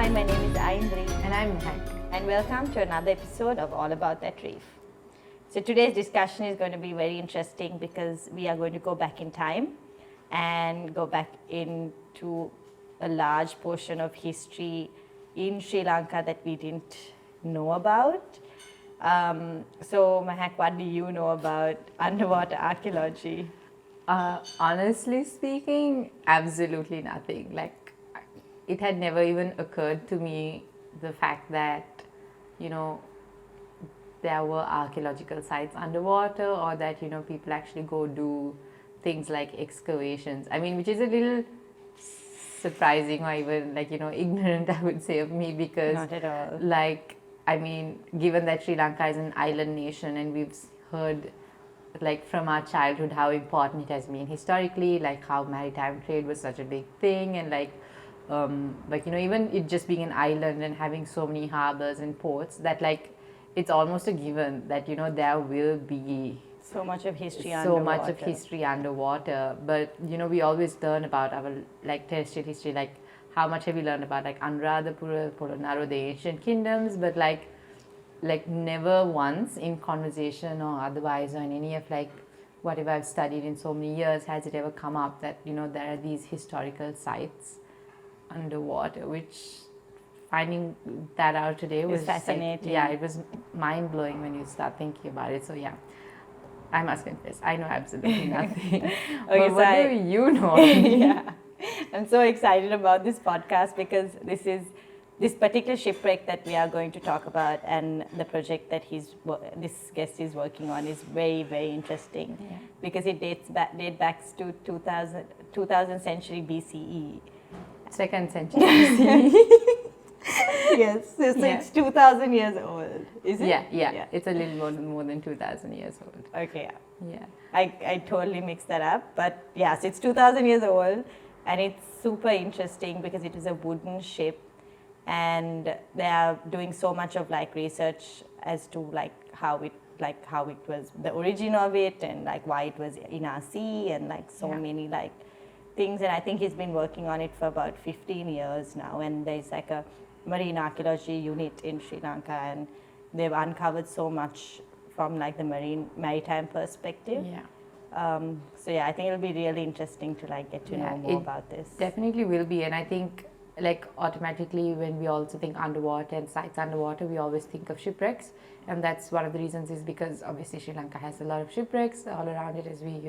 Hi, my name is Aindri. And I'm Hank. And welcome to another episode of All About That Reef. So today's discussion is going to be very interesting because we are going to go back in time and go back into a large portion of history in Sri Lanka that we didn't know about. So Mahak, what do you know about underwater archaeology? Honestly speaking, absolutely nothing. Like, it had never even occurred to me the fact that, there were archaeological sites underwater, or that, people actually go do things like excavations. I mean, which is a little surprising or even ignorant, I would say, of me, because Not at all. Given that Sri Lanka is an island nation and we've heard from our childhood how important it has been historically, how maritime trade was such a big thing, and even it just being an island and having so many harbors and ports, that it's almost a given that there will be So much of history underwater. But we always learn about our terrestrial history, how much have we learned about Anuradhapura, Polonnaruwa, the ancient kingdoms, but never once in conversation or otherwise, or in any of whatever I've studied in so many years, has it ever come up that there are these historical sites underwater, which finding that out today was fascinating. It was mind-blowing when you start thinking about it. So I must confess, I know absolutely nothing. Okay, but what do you know? Yeah, I'm so excited about this podcast because this particular shipwreck that we are going to talk about, and the project that this guest is working on, is very, very interesting. Yeah. Because it dates back to 2000 century BCE. Second century BCE. Yes, so it's 2000 years old, is it? Yeah. It's a little more than 2000 years old. Okay, yeah. I totally mixed that up, but yes, it's 2000 years old, and it's super interesting because it is a wooden ship, and they are doing so much of research as to how it was, the origin of it, and why it was in our sea, and many things. And I think he's been working on it for about 15 years now, and there's a Marine Archaeology Unit in Sri Lanka, and they've uncovered so much from the maritime perspective. I think it'll be really interesting to get to know more about this. Definitely will be. And I think automatically when we also think underwater and sites underwater, we always think of shipwrecks, and that's one of the reasons, is because obviously Sri Lanka has a lot of shipwrecks all around it, as we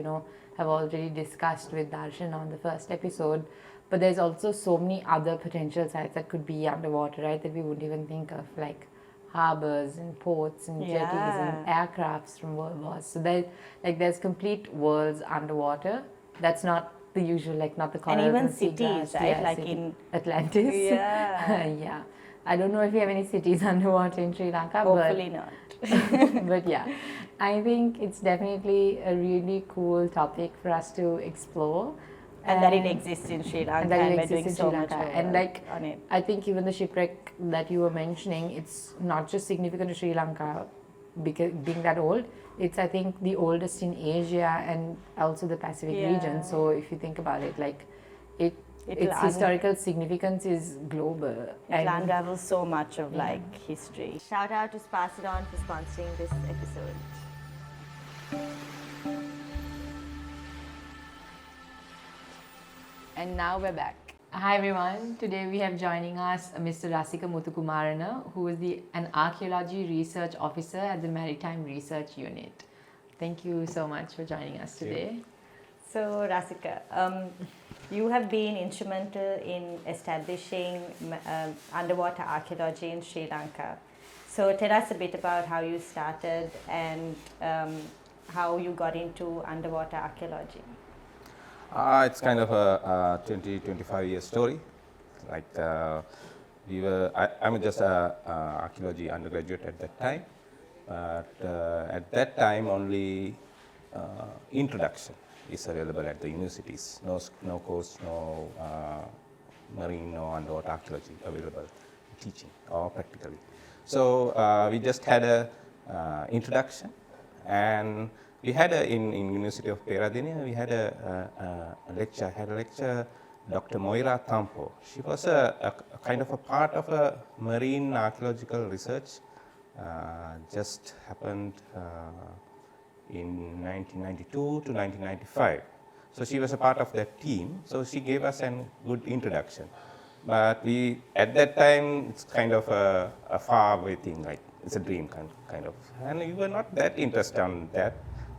have already discussed with Darshan on the first episode. But there's also so many other potential sites that could be underwater, right, that we wouldn't even think of, harbors and ports and jetties and aircrafts from World Wars. So there's complete worlds underwater. That's not the usual, not the corals and even and cities, right? In Atlantis. Yeah. Yeah. I don't know if we have any cities underwater in Sri Lanka. Hopefully not. But yeah, I think it's definitely a really cool topic for us to explore. And that it exists in Sri Lanka, and we're doing so much work on it. I think even the shipwreck that you were mentioning, it's not just significant to Sri Lanka because being that old. It's, I think, the oldest in Asia and also the Pacific region. So if you think about it, its historical significance is global. It'll unravel so much of history. Shout out to Pass It On for sponsoring this episode. And now we're back. Hi everyone. Today we have joining us Mr. Rasika Muthucumarana, who is an Archaeology Research Officer at the Maritime Research Unit. Thank you so much for joining us today. So Rasika, you have been instrumental in establishing underwater archaeology in Sri Lanka. So tell us a bit about how you started and how you got into underwater archaeology. It's kind of a 20-25 year story. I'm just an archaeology undergraduate at that time, but at that time only introduction is available at the universities. No course, no marine, no underwater archaeology available teaching or practically. So we just had a introduction, and we had in University of Peradeniya, we had a lecture. I had a lecture Dr. Moira Tampo. She was a kind of a part of a marine archaeological research. Just happened in 1992 to 1995. So she was a part of that team. So she gave us a good introduction. But we, at that time, it's kind of a far away thing, like it's a dream kind of. And we were not that interested on that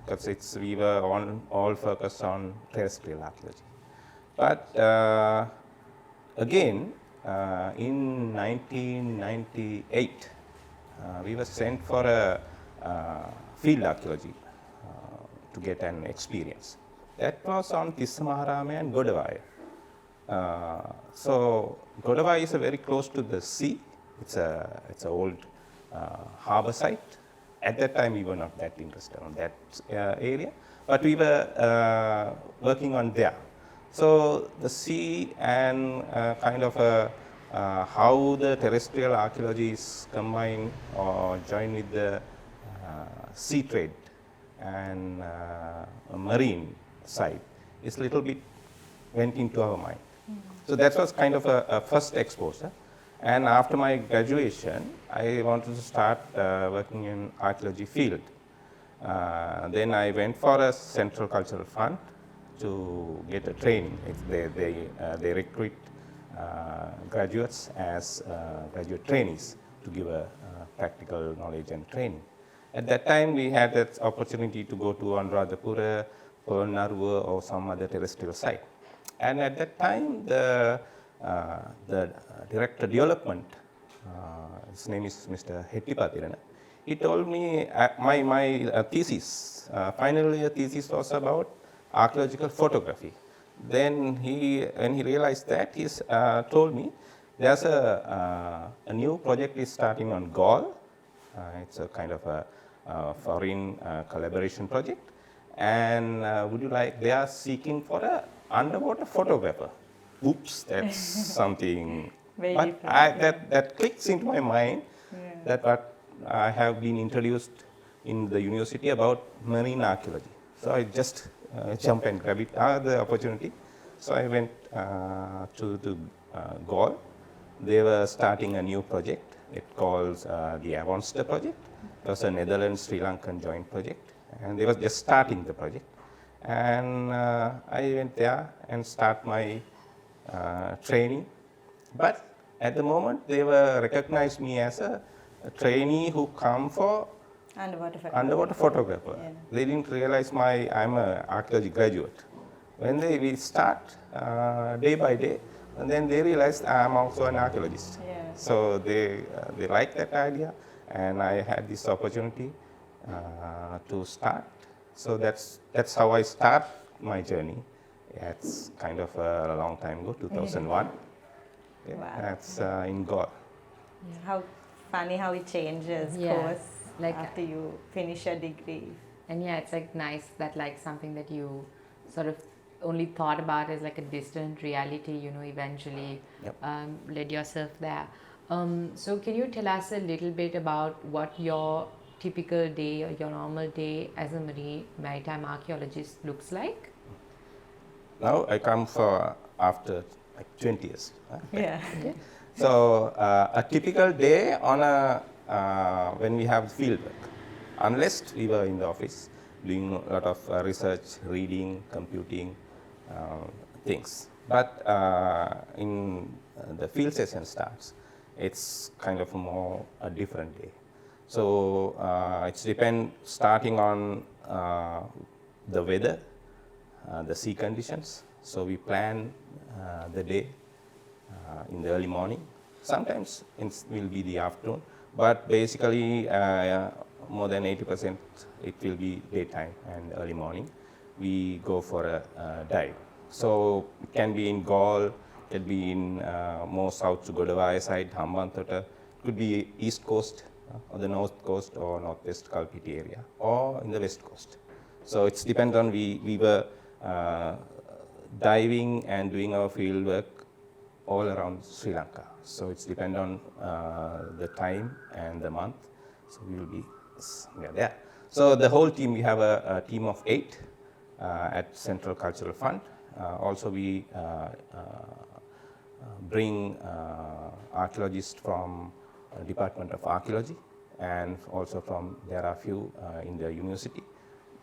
because we were all focused on terrestrial archaeology. But again, in 1998, we were sent for a field archaeology to get an experience. That was on Tisamaharame and Godawaya. So Godawaya is very close to the sea. It's an old harbor site. At that time, we were not that interested on that area, but we were working on there. So the sea and kind of how the terrestrial archaeology is combined or joined with the sea trade and marine side is a little bit went into our mind. So that was kind of a first exposure. And after my graduation, I wanted to start working in archaeology field. Then I went for a Central Cultural Fund to get a training. They recruit graduates as graduate trainees to give a practical knowledge and training. At that time, we had that opportunity to go to Anuradhapura, Polnaruwa, or some other terrestrial site. And at that time, the director development, his name is Mr. Hettipathirana, he told me my thesis, final year thesis was about archaeological photography. Then when he realized that, he told me there's a new project is starting on Galle. It's a kind of a foreign collaboration project. And would you like, they are seeking for a underwater photographer. Oops, that's something. Very but that clicks into my mind that what I have been introduced in the university about marine archaeology. So I just jump and grab it, the opportunity. So I went to Galle. They were starting a new project. It calls the Avonster project. It was a Netherlands Sri Lankan joint project, and they were just starting the project. And I went there and start my training. But at the moment, they were recognized me as a trainee who come for underwater photographer. Yeah. They didn't realize I'm an archaeology graduate. When we start day by day, and then they realized I'm also an archaeologist. Yeah. So they liked that idea, and I had this opportunity to start. So that's how I start my journey. Yeah, it's kind of a long time ago, 2001. Yeah, wow. That's in Galle. Yeah. How funny how it changes course like after you finish your degree. And yeah, it's like nice that like something that you sort of only thought about as like a distant reality, you know, eventually led yourself there. So can you tell us a little bit about what your typical day or your normal day as a maritime archaeologist looks like? Now I come for after like 20 years. Yeah. Okay. So a typical day on when we have field work, unless we were in the office doing a lot of research, reading, computing things. But in the field session starts, it's kind of a different day. So it's starting on the weather, the sea conditions. So we plan the day in the early morning. Sometimes it will be the afternoon, but basically more than 80% it will be daytime and early morning. We go for a dive. So it can be in Galle, it can be in more south to Godawaya side, Hambantota, it could be east coast or the north coast or northwest Kalpiti area, or in the west coast. So it's depends on we were diving and doing our field work all around Sri Lanka. So it's depend on the time and the month. So we will be there. So the whole team, we have a team of 8 at Central Cultural Fund, Also we bring archaeologists from Department of Archaeology, and also from, there are few in the university.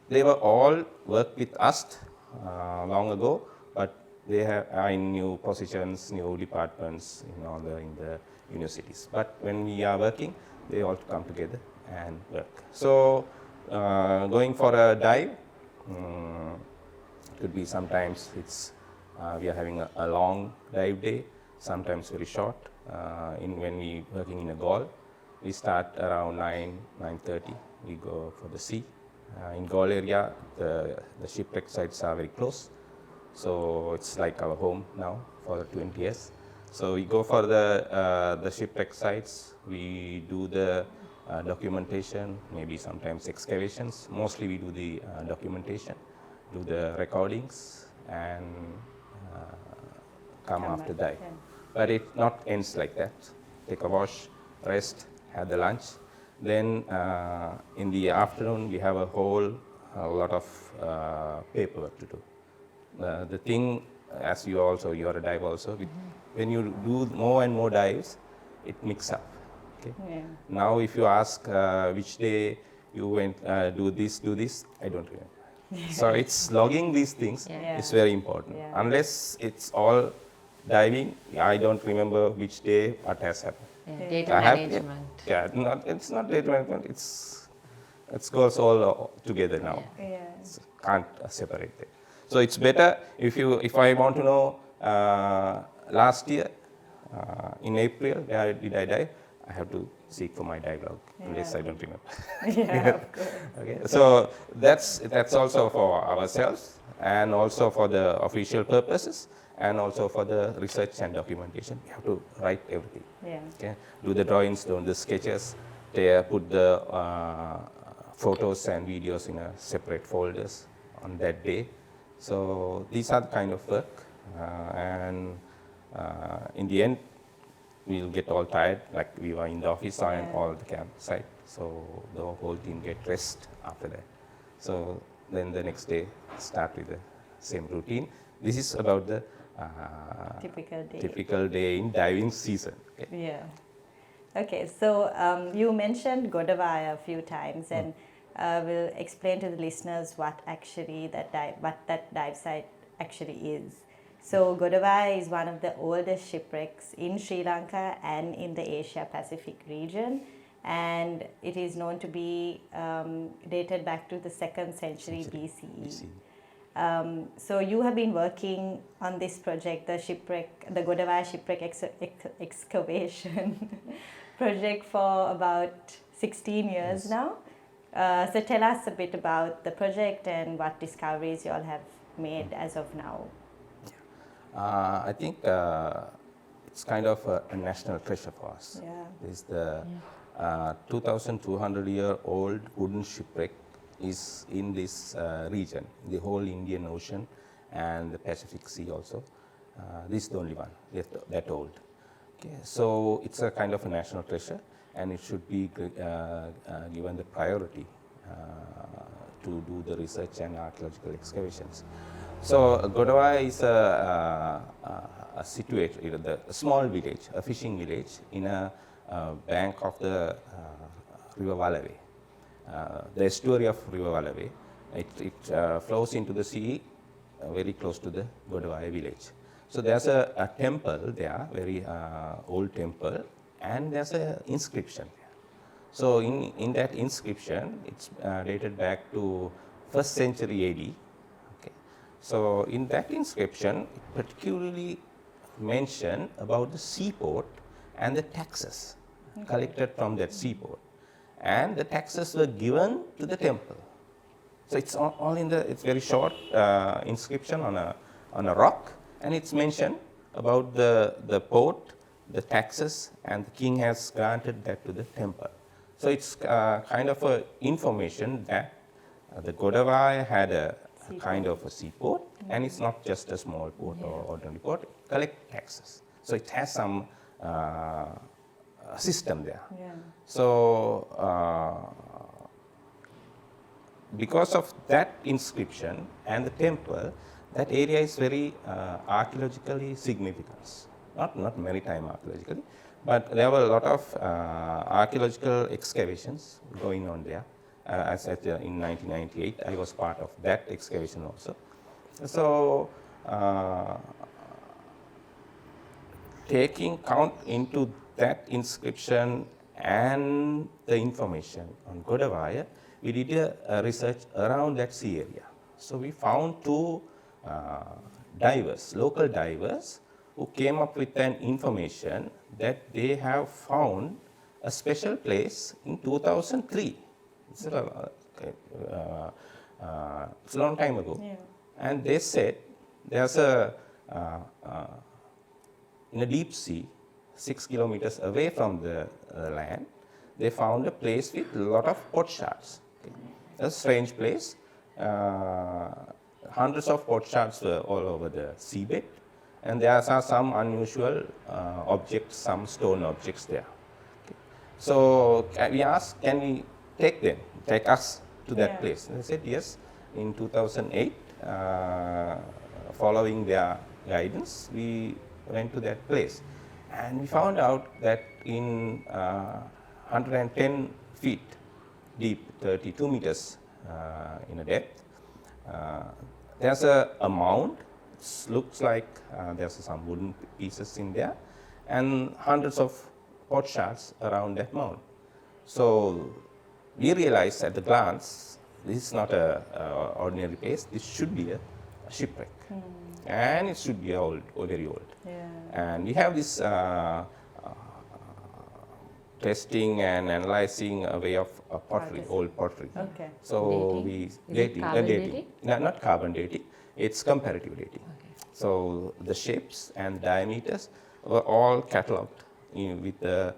They were all worked with us long ago, but they are in new positions, new departments in the universities. But when we are working, they all come together and work. So going for a dive, could be sometimes it's we are having a long dive day, sometimes very short. When we working in a Galle, we start around 9:30. We go for the sea. In Galle area, the shipwreck sites are very close, so it's like our home now for 20 years. So we go for the shipwreck sites. We do the documentation, maybe sometimes excavations. Mostly we do the documentation, do the recordings, and come after dive. Yeah. But it not ends like that. Take a wash, rest, have the lunch. Then in the afternoon, we have a lot of paperwork to do. The thing, as you are a diver also, when you do more and more dives, it mixes up. Okay? Yeah. Now, if you ask which day you went do this, I don't remember. So it's logging these things Yeah. is very important. Yeah. Unless it's all diving, I don't remember which day what has happened. Yeah, data I have- management. Yeah, it's not data management. It goes all together now. Yeah. Can't separate it. So it's better if I want to know last year in April where did I dive, I have to seek for my dive log, unless I don't remember. Yeah, of course. Okay, so that's also for ourselves, and also for the official purposes, and also for the research and documentation. We have to write everything. Yeah. Okay, do the drawings, do the sketches, put the photos and videos in a separate folders on that day. So these are the kind of work, and in the end, we'll get all tired, like we were in the office and all the campsite. So the whole team get rest after that. So then the next day, start with the same routine. This is about the Typical day. in diving season. Okay. Yeah. Okay, so you mentioned Godawaya a few times, and we'll explain to the listeners what that dive site actually is. So Godawaya is one of the oldest shipwrecks in Sri Lanka and in the Asia Pacific region, and it is known to be dated back to the 2nd century BCE. So you have been working on this project, the Godawaya shipwreck excavation project for about 16 years now. So tell us a bit about the project and what discoveries you all have made as of now. I think it's kind of a national treasure for us. Yeah. This is the 2,200-year-old wooden shipwreck is in this region, the whole Indian Ocean and the Pacific Sea also. This is the only one that old. Okay, so it's a kind of a national treasure, and it should be given the priority to do the research and archaeological excavations. So Godawaya is a small village, a fishing village in a bank of the River Galle. The estuary of River Galle. It flows into the sea very close to the Godawaya village. So there's a temple there, very old temple, and there's an inscription there. So in that inscription, it's dated back to 1st century AD. Okay. So in that inscription, it particularly mentioned about the seaport and the taxes collected from that seaport. And the taxes were given to the temple. So it's all in it's very short inscription on a rock, and it's mentioned about the port, the taxes, and the king has granted that to the temple. So it's kind of a information that the Godawaya had a kind of a seaport, and it's not just a small port or ordinary port. Collect taxes. So it has some system there. Yeah. So because of that inscription and the temple, that area is very archaeologically significant. Not maritime archaeologically, but there were a lot of archaeological excavations going on there. As at, in 1998, I was part of that excavation also. So, taking count into that inscription and the information on Godawaya, we did a research around that sea area. So we found two divers, local divers, who came up with an information that they have found a special place in 2003. It's a long time ago. Yeah. And they said there's a, in a deep sea, 6 kilometers away from the land, they found a place with a lot of pot shards. Okay. A strange place. Hundreds of pot shards were all over the seabed, and there are some unusual objects, some stone objects there. Okay. So we asked, can we take us to that place? And they said yes. In 2008, following their guidance, we went to that place. And we found out that in 110 feet deep, 32 meters in a depth, there's a mound. It looks like there's some wooden pieces in there, and hundreds of pot shards around that mound. So we realized at a glance, this is not an ordinary place. This should be a shipwreck, and it should be old, or very old. Yeah. And we have this testing and analyzing a way of pottery, old pottery. Okay. So Dating? we Is it carbon dating? No, not carbon dating. It's comparative dating. Okay. So the shapes and diameters were all catalogued with the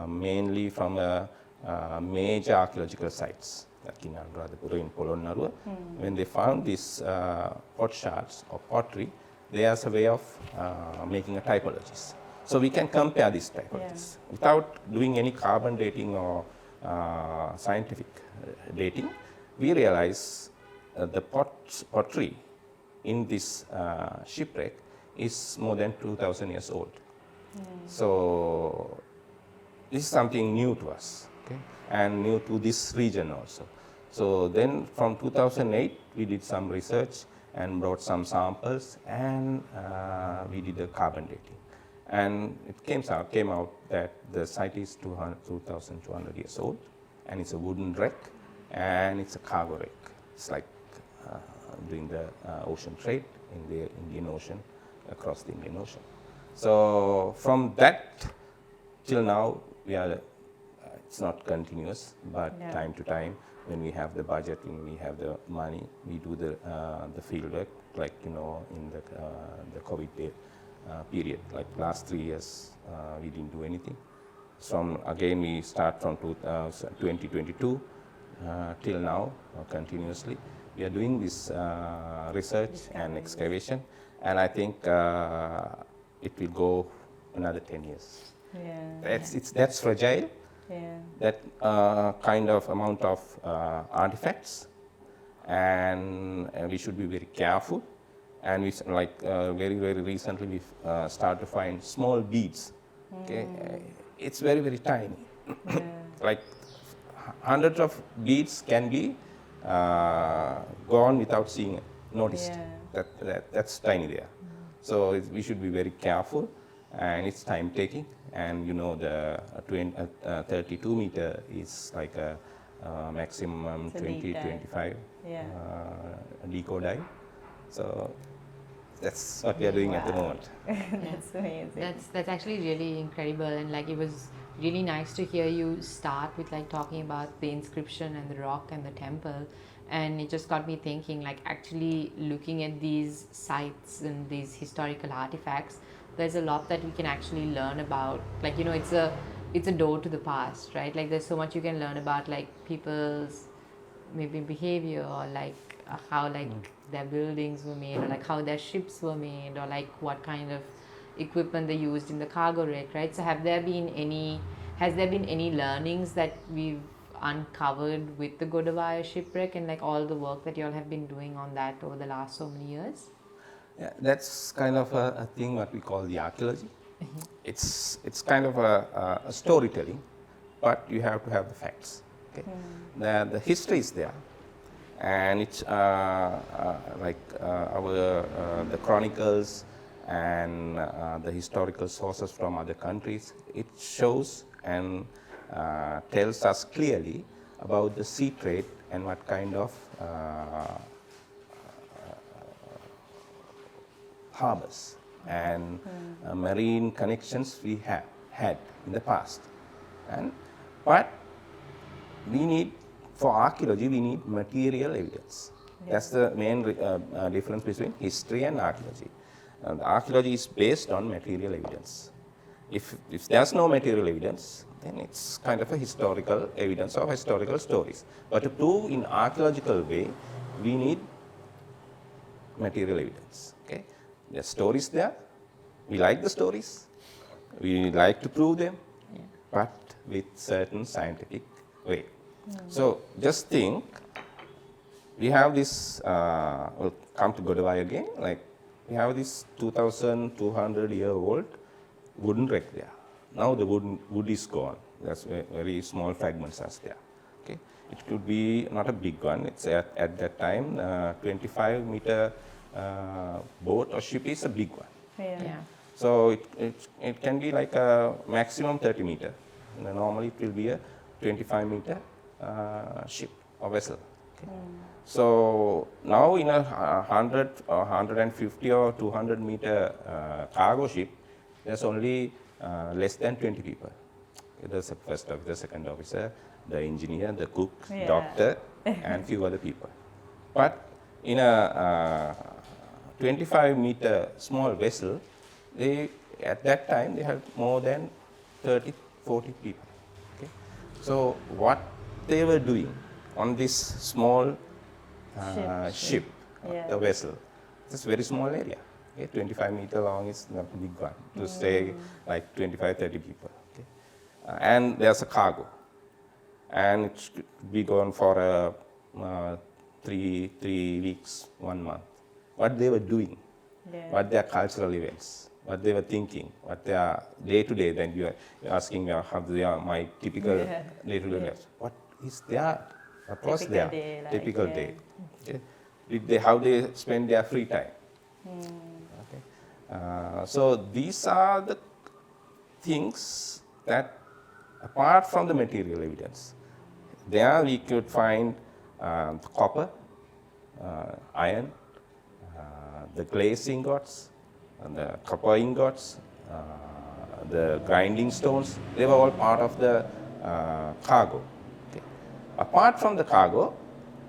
mainly from major archaeological sites like in Anuradhapura, in Polonnaruwa. When they found these pot shards or pottery, there's a way of making a typologies. So we can compare these typologies without doing any carbon dating or scientific dating. We realize the pottery in this shipwreck is more than 2,000 years old. So this is something new to us, okay? And new to this region also. So then from 2008, we did some research and brought some samples, and we did a carbon dating. And it came out that the site is 2,200 years old, and it's a wooden wreck, and it's a cargo wreck. It's like doing the ocean trade in the Indian Ocean, across the Indian Ocean. So from that till now, we are. It's not continuous, but time to time, when we have the budget, when we have the money, we do the field work, like in the COVID period. Like last 3 years, we didn't do anything. Again, we start from 2022 till now, continuously. We are doing this research and excavation, and I think it will go another 10 years. Yeah. That's fragile. Yeah. That kind of amount of artifacts, and we should be very careful. And we very recently we started to find small beads. Okay, it's very tiny. Like hundreds of beads can be gone without seeing it, noticed. That's tiny there. So we should be very careful, and it's time taking. And you know, the 32 meter is like a maximum 20-25 deco dive. So that's what we are doing at the moment. That's amazing. That's actually really incredible, and like it was really nice to hear you start with like talking about the inscription and the rock and the temple, and it just got me thinking, like actually looking at these sites and these historical artifacts, there's a lot that we can actually learn about. Like, you know, it's a door to the past, right? Like there's so much you can learn about like people's maybe behavior, or like how like their buildings were made, or like how their ships were made, or like what kind of equipment they used in the cargo wreck, right? So has there been any learnings that we've uncovered with the Godawaya shipwreck and like all the work that you all have been doing on that over the last so many years? Yeah, that's kind of a thing what we call the archaeology. It's kind of a storytelling, but you have to have the facts. Okay, the history is there, and it's the chronicles and the historical sources from other countries. It shows and tells us clearly about the sea trade and what kind of harbors and marine connections we have had in the past. But we need, for archaeology, we need material evidence. That's the main difference between history and archaeology. And archaeology is based on material evidence. If there's no material evidence, then it's kind of a historical evidence of historical stories. But to prove in archaeological way, we need material evidence. Okay, there's stories there. We like the stories. We like to prove them, but with certain scientific way. So just think, we have this. We'll come to Godawaya again. Like we have this 2,200-year-old wooden wreck there. Now the wood is gone. There's very small fragments are there. Okay, it could be not a big one. It's at that time 25-meter boat or ship is a big one. Yeah. So it can be like a maximum 30 meter. And normally it will be a 25-meter ship or vessel. Okay. So now in a 100 or 150 or 200-meter cargo ship, there's only less than 20 people. There's the first officer, second officer, the engineer, the cook, doctor, and few other people. But in a 25-meter small vessel, at that time they had more than 30, 40 people. Okay? So what they were doing on this small ship, the vessel, it's a very small area. Okay? 25 meter long is not a big one to say like 25, 30 people. Okay? And there's a cargo, and it should be gone for 3 weeks, 1 month. What they were doing, what their cultural events, what they were thinking, what their day-to-day, then you're asking me how they are my typical day-to-day life. What is their, what was their typical day? Okay. How they spend their free time? Okay. So these are the things that, apart from the material evidence, there we could find copper, iron, the glaze ingots, and the copper ingots, the grinding stones. They were all part of the cargo. Okay. Apart from the cargo,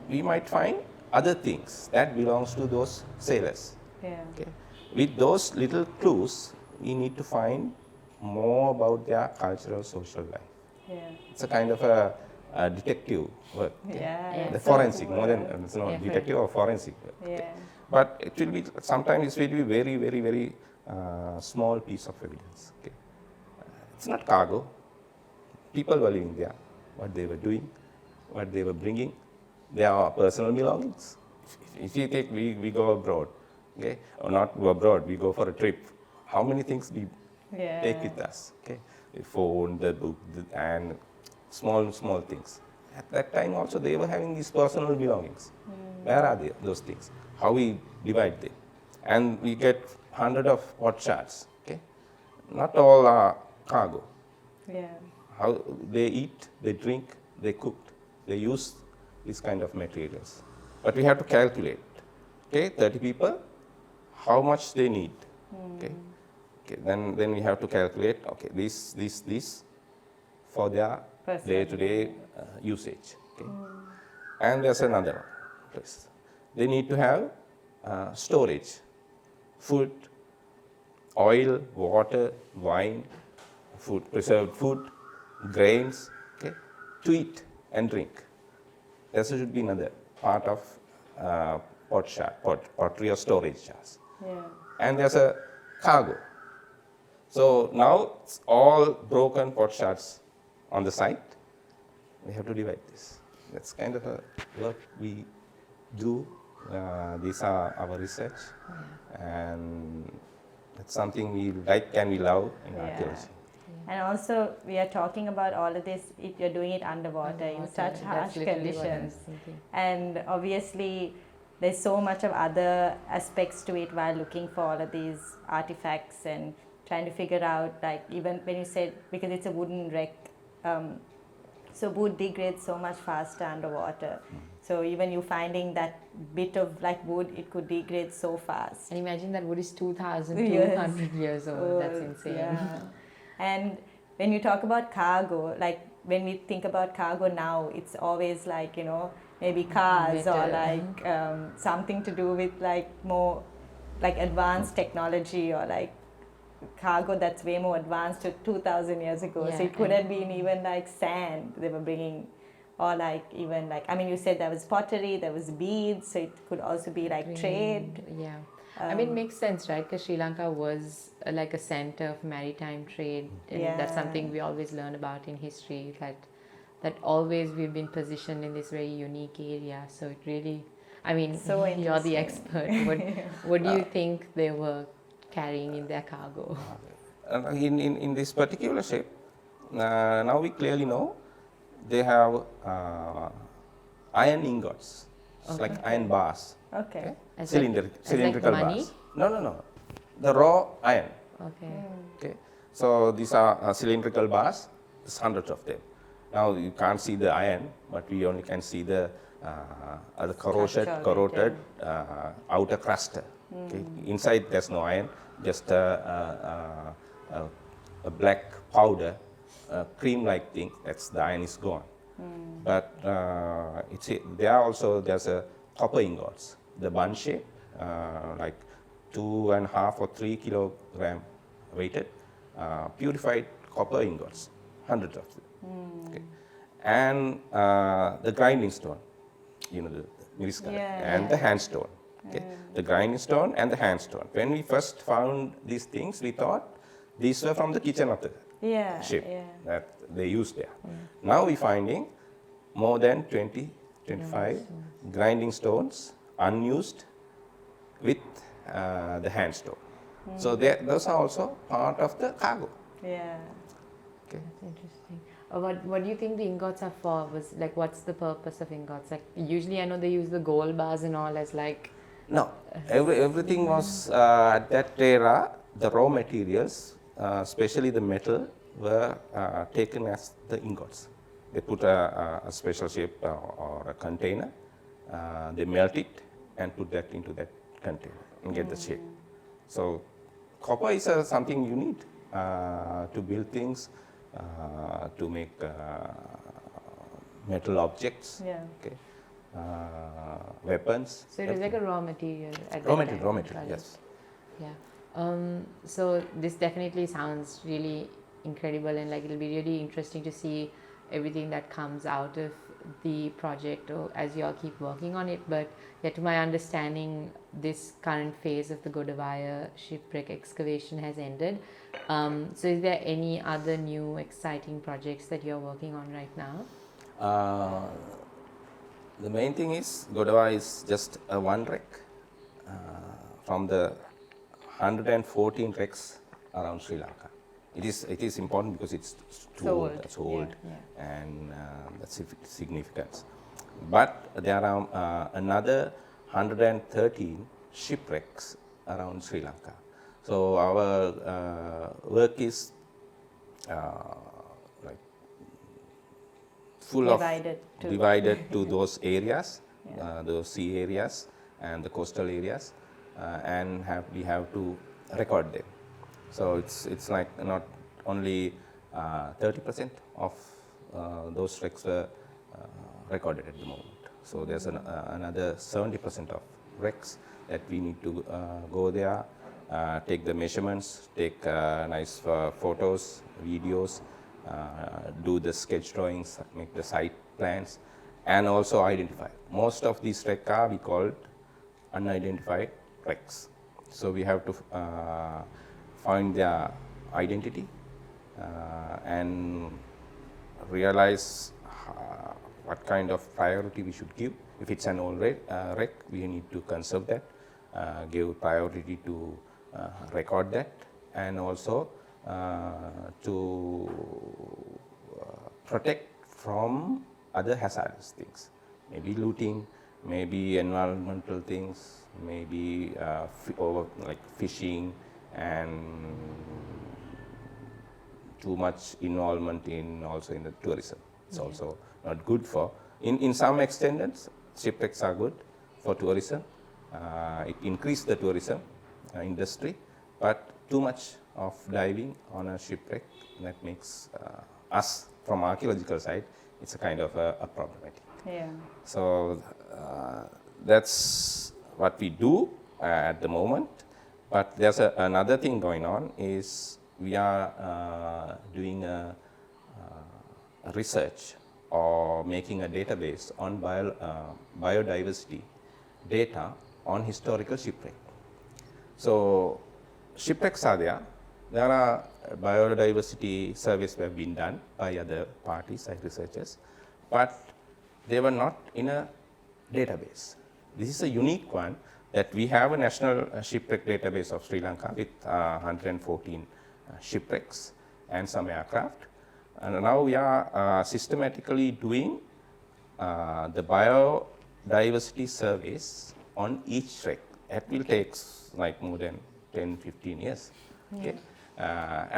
we might find other things that belongs to those sailors. Okay. With those little clues, we need to find more about their cultural social life. It's a kind of a detective work. Okay. The forensic, more than it's not detective or forensic work. Okay. But it will be, sometimes it will be very, very, very small piece of evidence. Okay. It's not cargo. People were living there, what they were doing, what they were bringing, their personal belongings. If you take, we go abroad, okay, or not go abroad, we go for a trip. How many things we take with us? Okay, the phone, the book, and small things. At that time also they were having these personal belongings. Where are they, those things? How we divide them? And we get 100 of pot shards. Okay, not all are cargo. How they eat, they drink, they cook, they use these kind of materials. But we have to calculate. Okay, 30 people, how much they need. Okay, then we have to calculate. Okay, this for their day-to-day usage. Okay, and there's another one. Please. They need to have storage, food, oil, water, wine, food, preserved food, grains, okay, to eat and drink. There should be another part of pottery or storage jars. And there's a cargo. So now it's all broken pot shards on the site, we have to divide this. That's kind of a work we do. These are our research, and that's something we like and we love in archaeology. And also, we are talking about all of this, if you're doing it underwater in such That's harsh literally what I was conditions. thinking. And obviously, there's so much of other aspects to it while looking for all of these artifacts and trying to figure out, like, even when you said, because it's a wooden wreck, so wood degrades so much faster underwater. So even you finding that bit of like wood, it could degrade so fast. And imagine that wood is 2,200 years old. That's insane. Yeah. And when you talk about cargo, like when we think about cargo now, it's always like, you know, maybe cars or Metal. like something to do with like more like advanced technology or like cargo that's way more advanced to 2,000 years ago. So Yeah, it could have been even like sand they were bringing, or like even like, I mean, you said there was pottery, there was beads, so it could also be like trade. Yeah. I mean, it makes sense, right? Because Sri Lanka was like a center of maritime trade, and that's something we always learn about in history. That always we've been positioned in this very unique area. So it really, I mean, So you're the interesting. expert. What do you think they were carrying in their cargo? In this particular ship, now we clearly know they have iron ingots, it's like iron bars. Okay. As like- Cylindrical money? bars. No. The raw iron. Okay. Okay. So these are cylindrical bars. There's hundreds of them. Now you can't see the iron, but we only can see the corroded outer crust. Okay. Inside there's no iron, just a black powder, cream-like thing. That's the iron is gone. But there's a copper ingots, the bun shape, like 2.5 or 3 kilogram weighted, purified copper ingots, hundreds of them. Okay. And the grinding stone, you know, the miriska, and the hand stone. Okay. The grinding stone and the hand stone. When we first found these things, we thought these were from the kitchen of the ship that they used there. Now we're finding more than 20, 25 grinding stones unused with the hand stone. So those are also part of the cargo. Yeah. Okay. That's interesting. What do you think the ingots are for? Was like, what's the purpose of ingots? Like, usually I know they use the gold bars and all as like. No, everything was at that era, the raw materials, especially the metal, were taken as the ingots. They put a special shape or a container, they melt it and put that into that container and get the shape. So copper is something you need to build things, to make metal objects, okay, weapons. So it is like a raw material. Raw material, yes. Yeah. So this definitely sounds really incredible, and like it'll be really interesting to see everything that comes out of the project as you all keep working on it. But yeah, to my understanding, this current phase of the Godawaya shipwreck excavation has ended. So is there any other new exciting projects that you're working on right now? The main thing is Godawaya is just a one wreck from the 114 wrecks around Sri Lanka. It is important because it's too old. It's old, and that's significance. But there are another 113 shipwrecks around Sri Lanka. So our work is like full divided to those areas, those sea areas and the coastal areas, and we have to record them. So it's like not only 30% of those wrecks were recorded at the moment. So there's another 70% of wrecks that we need to go there, take the measurements, take nice photos, videos, do the sketch drawings, make the site plans, and also identify. Most of these wrecks are we called unidentified wrecks. So we have to find their identity and realize what kind of priority we should give. If it's an old wreck, we need to conserve that, give priority to record that, and also to protect from other hazardous things, maybe looting, maybe environmental things, maybe like fishing and too much involvement in also in the tourism. It's also not good for, in some extents, shipwrecks are good for tourism. It increased the tourism industry, but too much of diving on a shipwreck, that makes us from archaeological side, it's a kind of a problematic. Yeah. So that's what we do at the moment. But there's another thing going on is we are doing a research or making a database on biodiversity data on historical shipwreck. So shipwrecks are there. There are biodiversity surveys that have been done by other parties, like researchers, but they were not in a database. This is a unique one that we have a national shipwreck database of Sri Lanka with 114 shipwrecks and some aircraft. And now we are systematically doing the biodiversity surveys on each wreck. That will take like more than 10-15 years. Okay?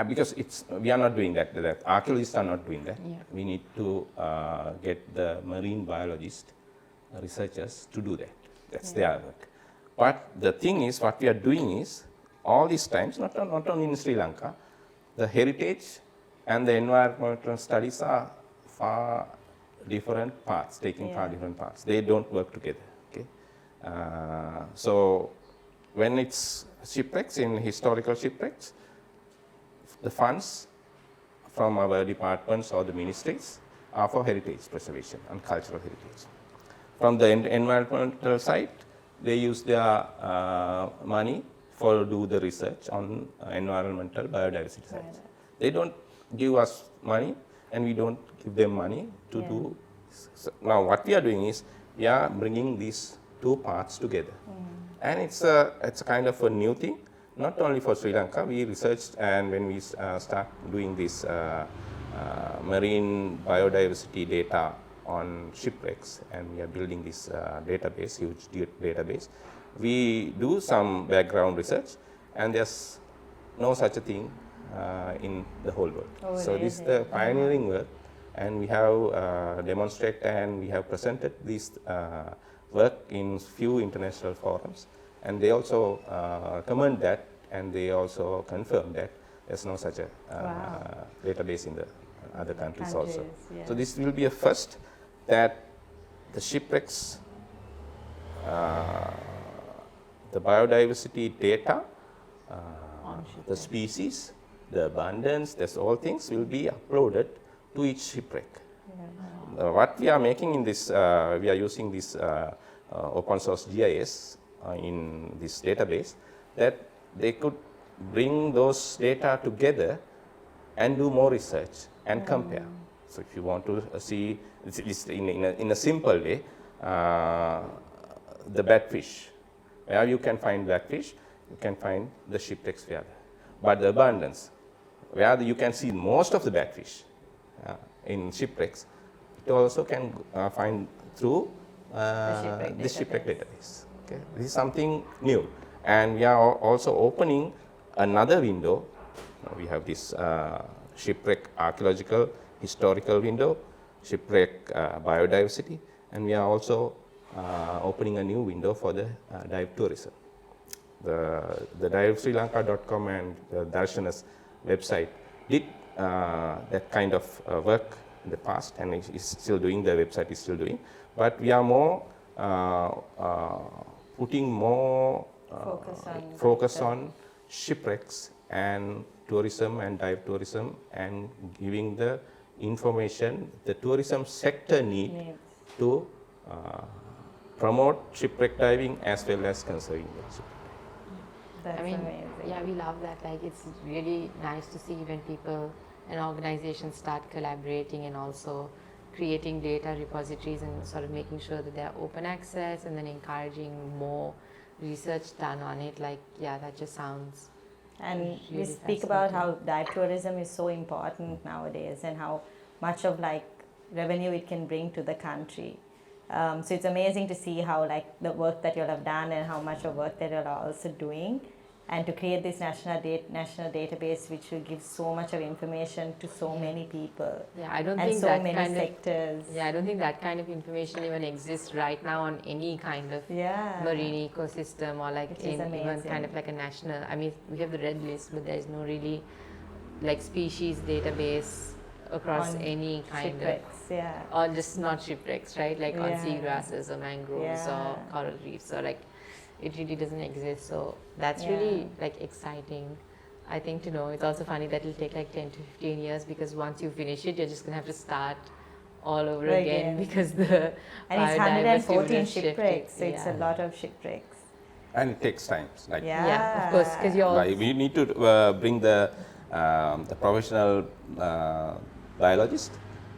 Because we are not doing that. The archaeologists are not doing that. Yeah. We need to get the marine biologists, researchers to do that. That's their work. But the thing is, what we are doing is, all these times, not only in Sri Lanka, the heritage and the environmental studies are far different paths, taking far different paths. They don't work together. Okay? So when it's shipwrecks, in historical shipwrecks, the funds from our departments or the ministries are for heritage preservation and cultural heritage. From the environmental side, they use their money for do the research on environmental biodiversity sites. They don't give us money, and we don't give them money to do. So now what we are doing is, we are bringing these two parts together. And it's a kind of a new thing, not only for Sri Lanka. We researched, and when we start doing this marine biodiversity data on shipwrecks, and we are building this database, huge database, we do some background research, and there's no such a thing in the whole world. So this is the pioneering work, and we have demonstrated and we have presented this work in few international forums, and they also recommend that, and they also confirm that there's no such a database in the other countries also. Yeah. So this will be a first, that the shipwrecks, the biodiversity data, the species, the abundance, that's all things will be uploaded to each shipwreck. What we are making in this, we are using this open source GIS in this database, that they could bring those data together and do more research and compare. So if you want to see, it's in a simple way, the blackfish, where you can find blackfish, you can find the shipwrecks where. But the abundance, where you can see most of the blackfish in shipwrecks, it also can find through the shipwreck database. Okay? This is something new, and we are also opening another window. We have this shipwreck archaeological historical window, shipwreck biodiversity, and we are also opening a new window for the dive tourism. The divesrilanka.com and the Darshana's website did that kind of work in the past, and is still doing, the website is still doing, but we are more putting more focus on shipwrecks and tourism and dive tourism, and giving the information the tourism sector needs to promote shipwreck diving as well as conserving the shipwreck. That's amazing. Yeah, we love that. Like, it's really nice to see when people and organizations start collaborating and also creating data repositories and sort of making sure that they're open access, and then encouraging more research done on it. Like, yeah, that just sounds And we really speak about how fascinating. dive tourism is so important nowadays and how much of like revenue it can bring to the country. So it's amazing to see how like the work that you all have done and how much of work that you all are also doing, and to create this national database which will give so much of information to so many people Yeah, I don't and think so that many kind sectors. of, yeah, I don't think that kind of information even exists right now on any kind of Yeah. marine ecosystem, or like Which is even kind amazing. of like a national. I mean, we have the red list, but there is no really like species database across On any kind Shipwrecks, yeah. of, or just not shipwrecks, right? Like on Yeah. seagrasses or mangroves Yeah. or coral reefs, or like it really doesn't exist. So that's Yeah. really like exciting, I think, to know. It's also funny that it'll take like 10 to 15 years, because once you finish it, you're just gonna have to start all over again, Again. because the And it's biodiversity would 114 have shifted. shipwrecks, so it's a Yeah. lot of shipwrecks. And it takes time. Like, Yeah. Yeah, of course, because you're all like we need to bring the professional biologist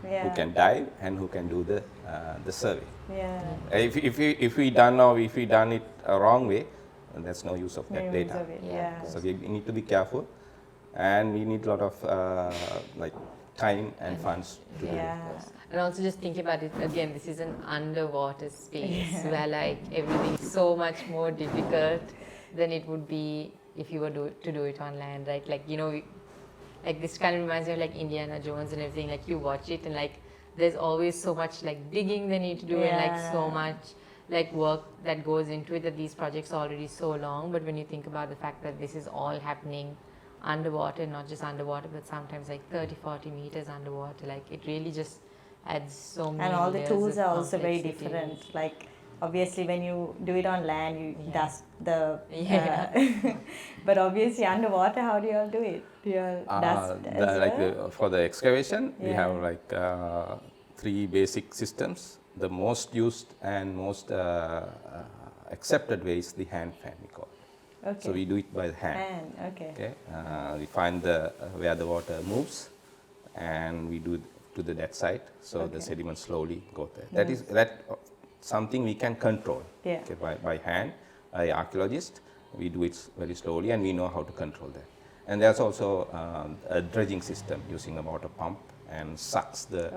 Yeah. who can dive and who can do the survey. Yeah. If we done or if we done it a wrong way, then there's no use of that Millions data. of it, Yeah, yeah. of So we need to be careful, and we need a lot of like time and funds to do it. Yeah. And also just think about it again, this is an underwater space where like everything's so much more difficult than it would be if you were to do it on land, right? Like, you know, like this kind of reminds me of like Indiana Jones and everything. Like you watch it and like there's always so much like digging they need to do, and like so Yeah. much like work that goes into it, that these projects are already so long. But when you think about the fact that this is all happening underwater, not just underwater, but sometimes like 30-40 meters underwater, like it really just adds so many And all the layers tools of are also very complexity. different. Like obviously when you do it on land, you dust the. Yeah. But obviously underwater, how do you all do it? Do you all dust as Like well? for the excavation, we have Yeah. like 3 basic systems. The most used and most accepted way is the hand fan, we call it. Okay. So we do it by the hand. And okay. Okay, we find the where the water moves, and we do to the that side, so Okay. the sediment slowly go there. That is something we can control. Yeah. Okay, by hand, by archaeologist, we do it very slowly, and we know how to control that. And there's also a dredging system using a water pump and sucks the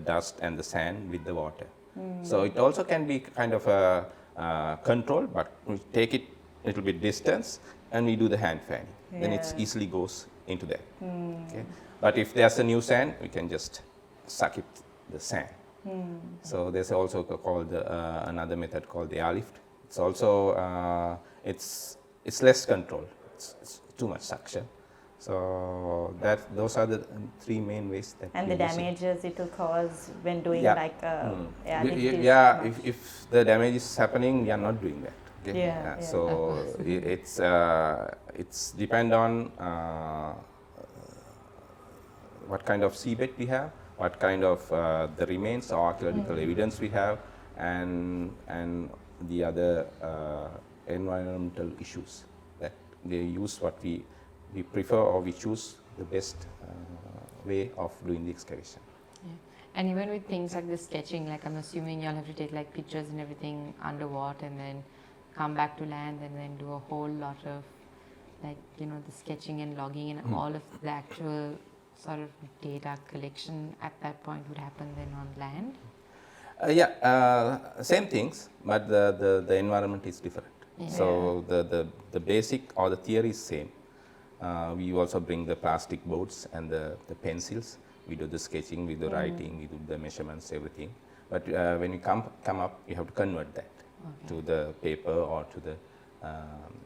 dust and the sand with the water. So it also can be kind of a control, but we take it a little bit distance and we do the hand fanning. Then it Yeah. easily goes into that. Okay? But if there's a new sand, we can just suck it the sand. So there's also called another method called the airlift. It's also it's less control. It's too much suction. So those are the 3 main ways that And we the use it. damages it will cause when doing Yeah. like Yeah, if the damage is happening, we are not doing that. Okay? Yeah, yeah. So it's depend on what kind of seabed we have, what kind of the remains or archaeological evidence we have, and the other environmental issues that they use. What we prefer, or we choose the best way of doing the excavation. And even with things like the sketching, like I'm assuming you'll have to take like pictures and everything underwater, and then come back to land, and then do a whole lot of like, you know, the sketching and logging, and all of the actual sort of data collection at that point would happen then on land. Same things, but the environment is different. Yeah. So the basic or the theory is same. We also bring the plastic boards and the pencils. We do the sketching, we do the writing, we do the measurements, everything. But when you come up, you have to convert that to the paper or to the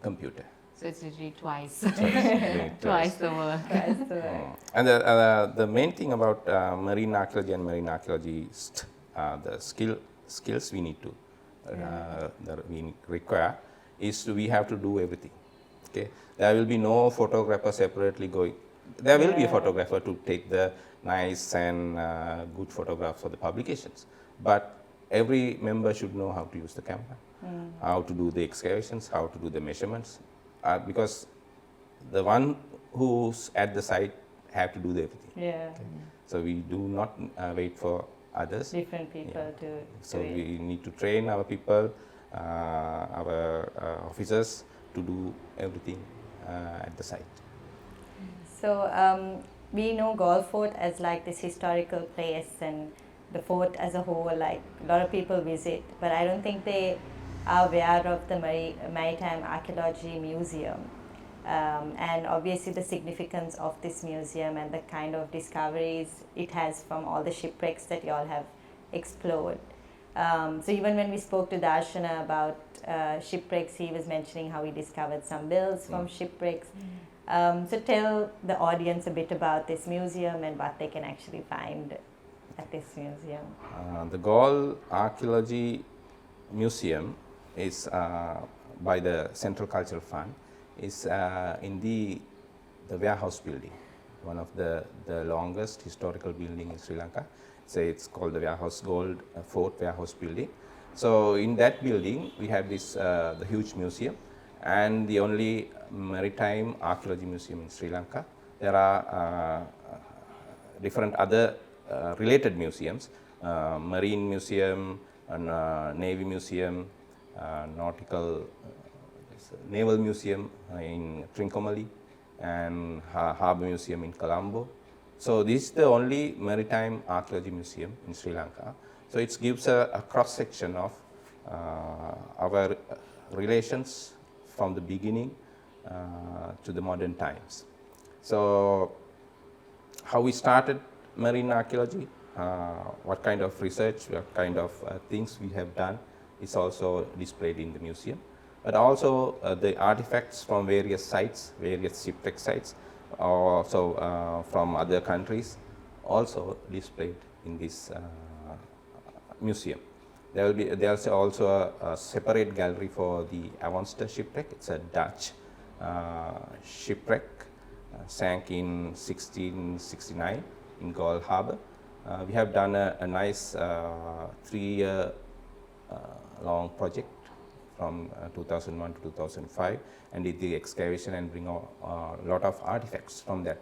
computer. So it's literally twice, So it's doing it twice the work. And the main thing about marine archaeology and marine archaeologists, the skills we need to that we require is we have to do everything. Okay, there will be no photographer separately going. There will be a photographer to take the nice and good photographs for the publications, but every member should know how to use the camera, how to do the excavations, how to do the measurements, because the one who's at the site have to do everything. Yeah. So we do not wait for others. Different people to So do it. we need to train our people, our officers to do everything at the site. So we know Galle Fort as like this historical place, and the fort as a whole, like a lot of people visit, but I don't think they are aware of the Maritime Archaeology Museum. And obviously the significance of this museum and the kind of discoveries it has from all the shipwrecks that you all have explored. So even when we spoke to Darshana about shipwrecks, he was mentioning how he discovered some bills from shipwrecks. So tell the audience a bit about this museum and what they can actually find at this museum. The Galle Archaeology Museum is by the Central Cultural Fund, is in the warehouse building, one of the longest historical building in Sri Lanka. So it's called the Warehouse Gold Fort Warehouse Building. So in that building we have this the huge museum and the only Maritime Archaeology Museum in Sri Lanka. There are different other related museums, Marine Museum, and Navy Museum, Naval Museum in Trincomalee, and Harbour Museum in Colombo. So this is the only Maritime Archaeology Museum in Sri Lanka. So it gives a cross-section of our relations from the beginning to the modern times. So how we started marine archaeology, what kind of research, what kind of things we have done is also displayed in the museum. But also the artifacts from various sites, various shipwreck sites, also from other countries, also displayed in this museum. There's also a separate gallery for the Avonster shipwreck. It's a Dutch shipwreck, sank in 1669 in Galle Harbour. We have done a nice 3-year long project from 2001 to 2005 and did the excavation and bring a lot of artifacts from that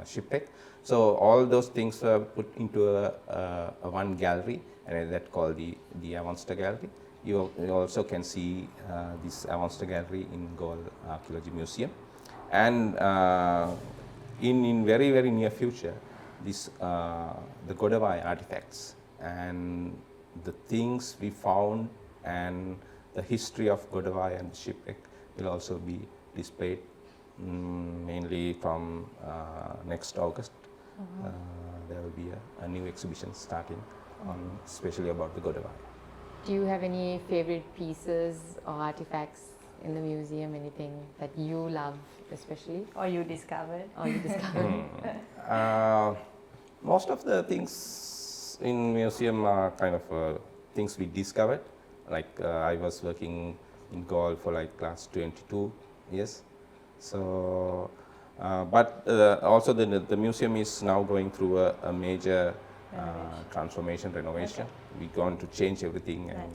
shipwreck. So all those things were put into a one gallery, and that's called the Avonster Gallery. You also can see this Avonster Gallery in Galle Archaeology Museum. And in very, very near future, this the Godawaya artifacts and the things we found and the history of Godawaya and the shipwreck will also be displayed mainly from next August. There will be a new exhibition starting on especially about the Godawaya. Do you have any favorite pieces or artifacts in the museum, anything that you love especially? Or you discovered? Or you discovered? Most of the things in museum are kind of things we discovered. Like I was working in Galle for like last 22 years. So, but also the museum is now going through a major transformation, renovation. We're going to change everything and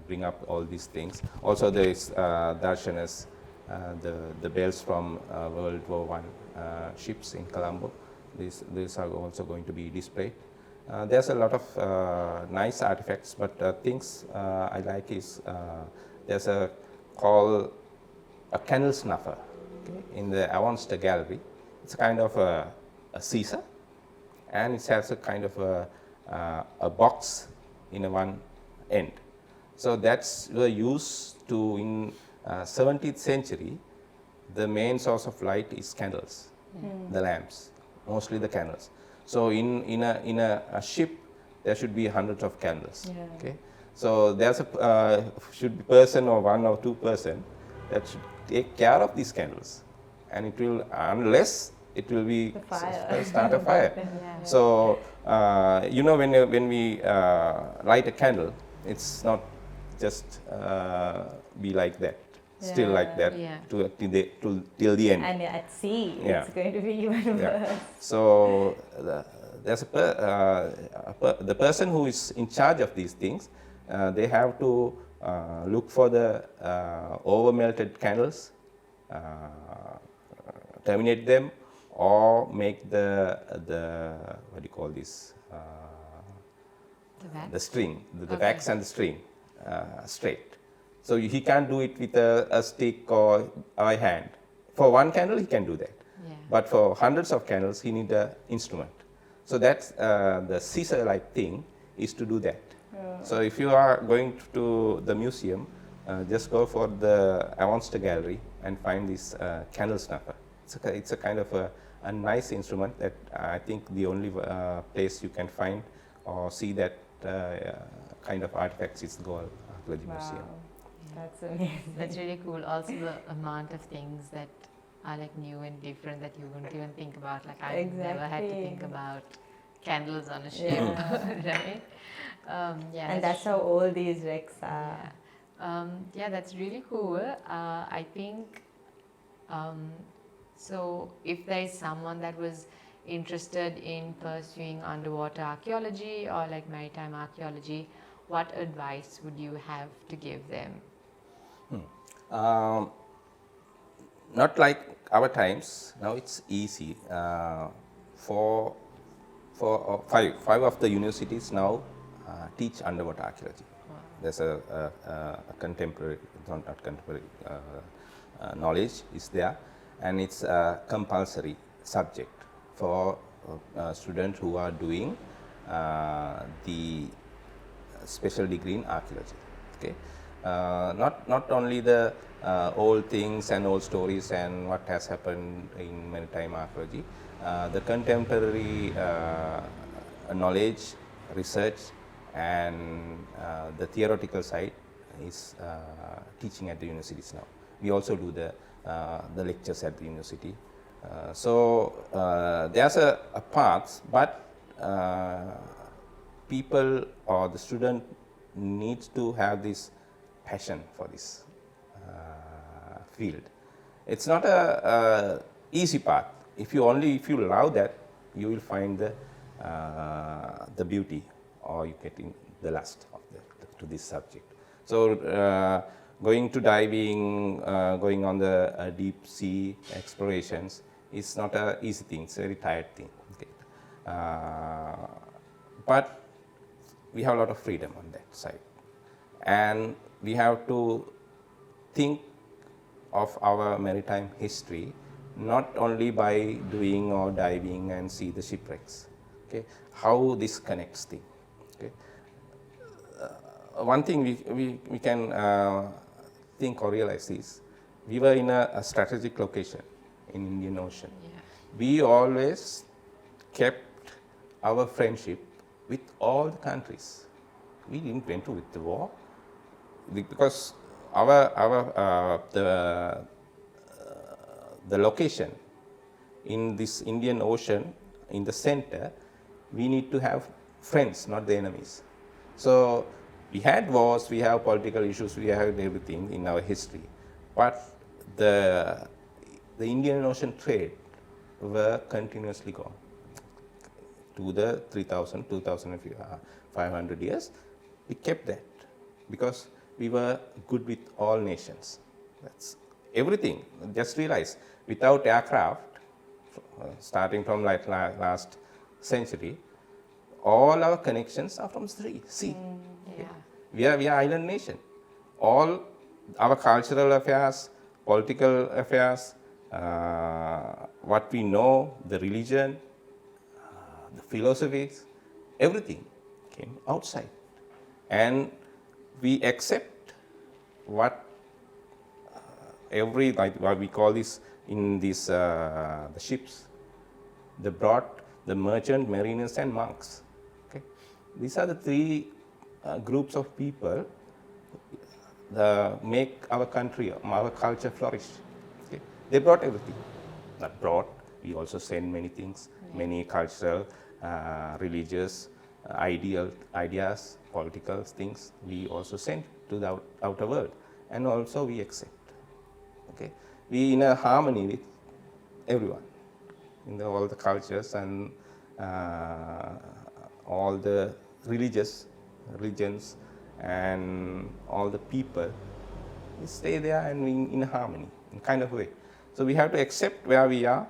bring up all these things. Also there is Darshana's, the bells from World War I ships in Colombo. These are also going to be displayed. There's a lot of nice artifacts, but things I like is there's called a candle snuffer, okay, in the Avonster Gallery. It's a kind of a Caesar, and it has a kind of a box in one end. So that's were used to in 17th century. The main source of light is candles, the lamps, mostly the candles. So in a ship, there should be hundreds of candles. Yeah. Okay, so there's a should be person or one or two person that should take care of these candles, and it will, unless it will be start a fire. Yeah. So you know, when we light a candle, it's not just be like that, still like that till the end. And at sea, Yeah. it's going to be even worse. So there's the person who is in charge of these things. They have to look for the over melted candles, terminate them, or make the what do you call this, the string, the wax and the string straight. So he can't do it with a stick or a hand. For one candle, he can do that. Yeah. But for hundreds of candles, he need an instrument. So that's the scissor-like thing is to do that. So if you are going to the museum, just go for the Avonsta gallery and find this candle snuffer. It's a kind of a nice instrument that I think the only place you can find or see that kind of artifacts is the Galle Archaeology Museum. That's amazing. That's really cool. Also, the amount of things that are like new and different that you wouldn't even think about. Like I never had to think Exactly. about candles on a ship, Yeah. right? Yeah, And that's how old these wrecks are. yeah, that's really cool. I think so. If there is someone that was interested in pursuing underwater archaeology or like maritime archaeology, what advice would you have to give them? Not like our times. Now it's easy. For five of the universities now teach underwater archaeology. Wow. There's a contemporary, not contemporary knowledge is there, and it's a compulsory subject for students who are doing the special degree in archaeology. Okay, not only the old things and old stories and what has happened in maritime archaeology, the contemporary knowledge, research, and the theoretical side is teaching at the universities now. We also do the lectures at the university. So there's a path, but people or the student needs to have this passion for this field. It's not a easy path. If you love that, you will find the beauty, or you get in the lust of to this subject. So going to diving, going on the deep sea explorations is not an easy thing. It's a very tired thing. Okay. But we have a lot of freedom on that side, and we have to think of our maritime history not only by doing or diving and see the shipwrecks. Okay, how this connects thing. Okay, one thing we can think or realize is we were in a strategic location in Indian Ocean. Yeah. We always kept our friendship with all the countries. We didn't went with the war because the location in this Indian Ocean in the center, we need to have friends, not the enemies. So we had wars, we have political issues, we have everything in our history, but the Indian Ocean trade were continuously gone to the 3,000, 2,500 years. We kept that because we were good with all nations. That's everything. Just realize, without aircraft, starting from like last century, all our connections are from sea. Yeah. We are island nation. All our cultural affairs, political affairs, what we know, the religion, the philosophies, everything came outside. And we accept what like what we call this in these the ships. They brought the merchant, mariners, and monks. Okay, these are the three groups of people that make our country, our culture flourish. Okay, they brought everything. Not brought. We also send many things, many cultural, religious, ideas, political things. We also send to the outer world, and also we accept. Okay, we in a harmony with everyone, in all the cultures and all the religions and all the people. We stay there and in harmony, in kind of way. So we have to accept where we are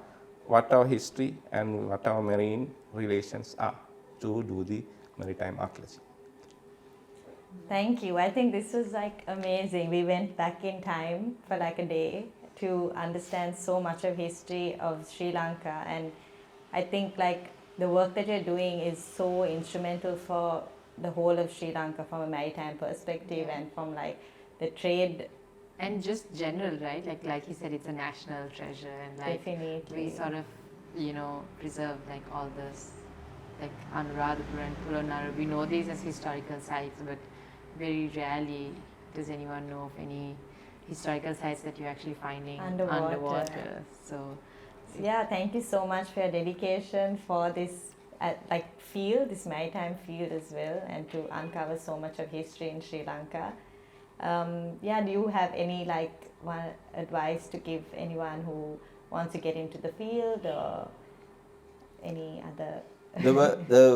what our history and what our marine relations are to do the maritime archaeology. Thank you. I think this was like amazing. We went back in time for like a day to understand so much of history of Sri Lanka, and I think like the work that you're doing is so instrumental for the whole of Sri Lanka from a maritime perspective and from like the trade. And just general, right? Like he said, it's a national treasure, and like Definitely. we sort of, preserve like all this, like Anuradhapura and Puranaru. We know these as historical sites, but very rarely does anyone know of any historical sites that you're actually finding underwater. So yeah, thank you so much for your dedication for this field, this maritime field as well, and to uncover so much of history in Sri Lanka. Do you have any one advice to give anyone who wants to get into the field, or any other? The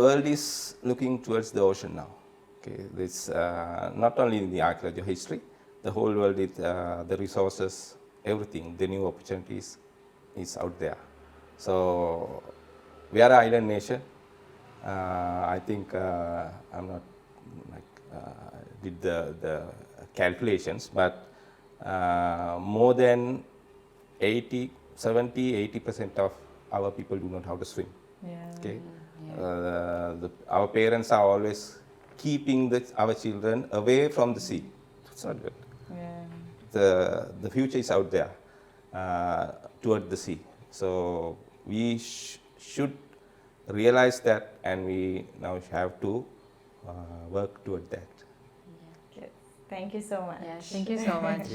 world is looking towards the ocean now. Okay, it's not only in the archaeology history, the whole world is the resources, everything, the new opportunities is out there. So we are an island nation. I think I'm not did the calculations, but more than 70-80% of our people do not know how to swim. Yeah. Okay, our parents are always keeping our children away from the sea. It's not good. Yeah. The future is out there toward the sea. So we should realize that, and we now have to work toward that. Okay. Thank you so much. yeah, thank you so much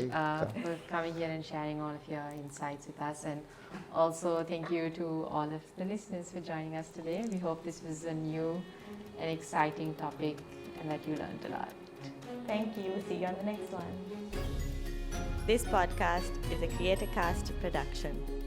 for coming here and sharing all of your insights with us, and also thank you to all of the listeners for joining us today. We hope this was a new and exciting topic and that you learned a lot. Thank you. See you on the next one. This podcast is a CreatorCast production.